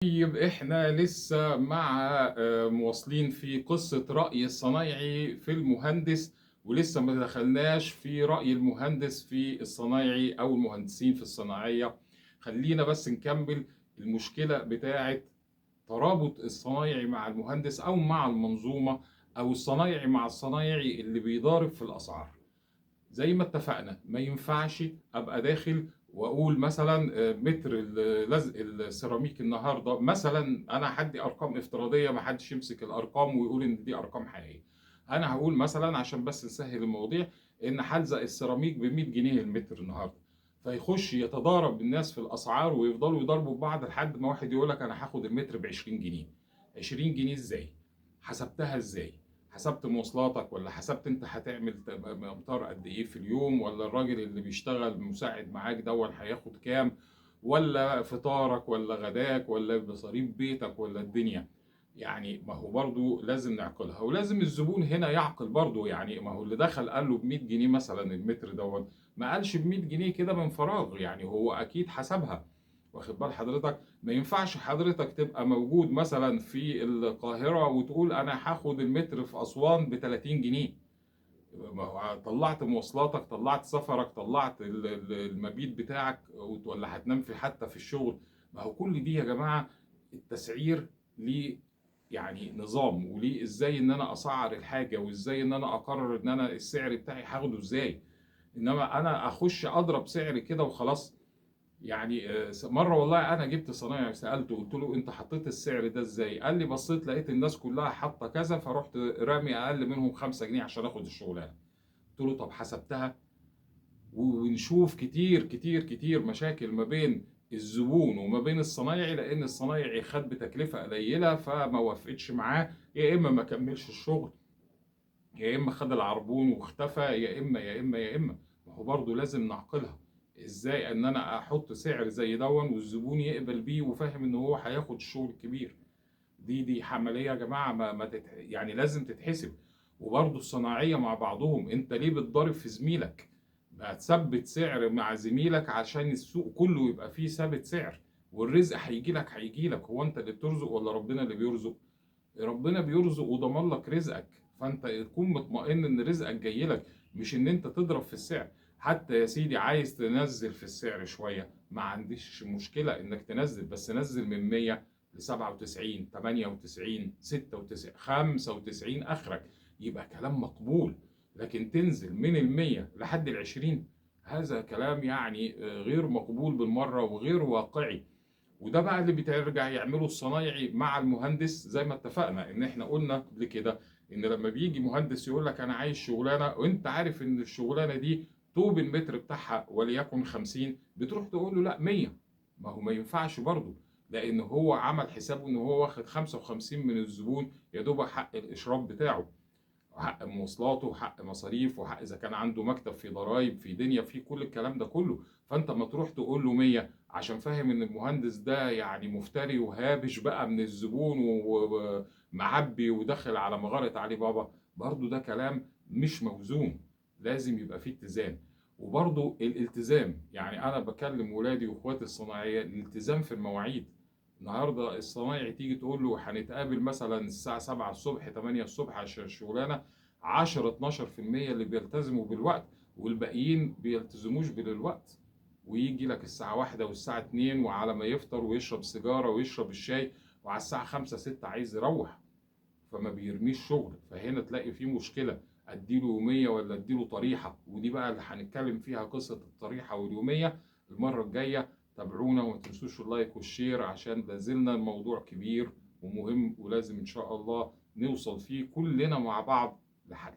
طيب احنا لسه مواصلين في قصة رأي الصنايعي في المهندس، ولسه ما دخلناش في رأي المهندس في الصنايعي أو المهندسين في الصناعية. خلينا بس نكمل المشكلة بتاعة ترابط الصنايعي مع المهندس أو مع المنظومة، أو الصنايعي مع الصنايعي اللي بيضارب في الأسعار. زي ما اتفقنا ما ينفعش ابقى داخل واقول مثلا متر لزق السيراميك النهارده مثلا. انا هدي ارقام افتراضيه، ما حدش يمسك الارقام ويقول ان دي ارقام حقيقيه. انا هقول مثلا عشان بس نسهل المواضيع ان هلزق السيراميك ب 100 جنيه المتر النهارده، فيخش يتضارب الناس في الاسعار ويفضلوا يضربوا ببعض لحد ما واحد يقول لك انا هاخد المتر ب 20 جنيه. 20 جنيه ازاي؟ حسبتها ازاي؟ حسبت مواصلاتك، ولا حسبت انت هتعمل امتار قد ايه في اليوم، ولا الراجل اللي بيشتغل مساعد معاك دون هياخد كام، ولا فطارك ولا غداك ولا مصاريف بيتك ولا الدنيا؟ يعني ما هو برضو لازم نعقلها، ولازم الزبون هنا يعقل برضو. يعني ما هو اللي دخل قال له ب 100 جنيه مثلا المتر دون، ما قالش ب 100 جنيه كده من فراغ، يعني هو اكيد حسبها. واخد بال حضرتك؟ ما ينفعش حضرتك تبقى موجود مثلا في القاهرة وتقول انا هاخد المتر في اسوان ب 30 جنيه. ما هو طلعت مواصلاتك، طلعت سفرك، طلعت المبيت بتاعك، ولا هتنام في حتى في الشغل. ما هو كل دي يا جماعة التسعير ليه يعني نظام، وليه ازاي ان انا اسعر الحاجة، وازاي ان انا اقرر ان انا السعر بتاعي هاخده ازاي. انما انا اخش اضرب سعر كده وخلاص. يعني مره والله انا جبت صنايعي سالته قلت له انت حطيت السعر ده ازاي؟ قال لي بصيت لقيت الناس كلها حاطه كذا، فرحت رامي اقل منهم 5 جنيه عشان اخد الشغلانه. قلت له طب حسبتها؟ ونشوف كتير كتير كتير مشاكل ما بين الزبون وما بين الصنايعي، لان الصنايعي خد بتكلفه قليله فما وافقتش معاه، يا اما ما كملش الشغل، يا اما خد العربون واختفى، يا اما. ما هو برضه لازم نعقلها. ازاي ان انا احط سعر زي دون والزبون يقبل بيه وفاهم ان هو هياخد الشغل الكبير؟ دي عمليه يا جماعه يعني لازم تتحسب. وبرضه الصناعيه مع بعضهم، انت ليه بتضارب في زميلك؟ ما تثبت سعر مع زميلك عشان السوق كله يبقى فيه ثابت سعر، والرزق هيجي لك. هو انت اللي بترزق ولا ربنا اللي بيرزق؟ ربنا بيرزق وضمان لك رزقك، فانت تكون مطمئن ان رزقك جاي لك، مش ان انت تضرب في السعر. حتى يا سيدي عايز تنزل في السعر شويه، ما عنديش مشكله انك تنزل، بس نزل من 100 ل 97 98 96 95 اخرك، يبقى كلام مقبول. لكن تنزل من ال 100 لحد ال 20، هذا كلام يعني غير مقبول بالمره وغير واقعي. وده بقى اللي بترجع يعمله الصنايعي مع المهندس، زي ما اتفقنا ان احنا قلنا قبل كده ان لما بيجي مهندس يقول لك انا عايز شغلانه، وانت عارف ان الشغلانه دي طوب المتر بتاعها وليكن 50، بتروح تقول له لا 100. ما هو ما ينفعش برضه، لان هو عمل حسابه ان هو واخد 55 من الزبون يا دوب حق الاشراف بتاعه، وحق مواصلاته وحق مصاريف وحق اذا كان عنده مكتب في ضرايب في دنيا في كل الكلام ده كله. فانت ما تروح تقول له 100 عشان فاهم ان المهندس ده يعني مفتري وهابش بقى من الزبون ومعبي ودخل على مغارة علي بابا. برضو ده كلام مش موزون. لازم يبقى فيه اتزان. وبرضو الالتزام، يعني انا بكلم ولادي واخواتي الصناعيه الالتزام في المواعيد. النهارده الصنايعي تيجي تقول له هنتقابل مثلا الساعه 7 الصبح 8 الصبح عشان الشغلانه، 10 12% اللي بيلتزموا بالوقت، والباقيين بيلتزموش بالوقت. ويجي لك الساعه 1 والساعه 2 وعلى ما يفطر ويشرب سيجاره ويشرب الشاي، وعلى الساعه 5 6 عايز يروح، فما بيرميش شغل. فهنا تلاقي في مشكله، اديله يوميه ولا اديله طريحه؟ ودي بقى اللي هنتكلم فيها قصه الطريحه واليوميه المره الجايه. تابعونا وما تنسوش اللايك والشير، عشان لازلنا الموضوع كبير ومهم، ولازم ان شاء الله نوصل فيه كلنا مع بعض لحل.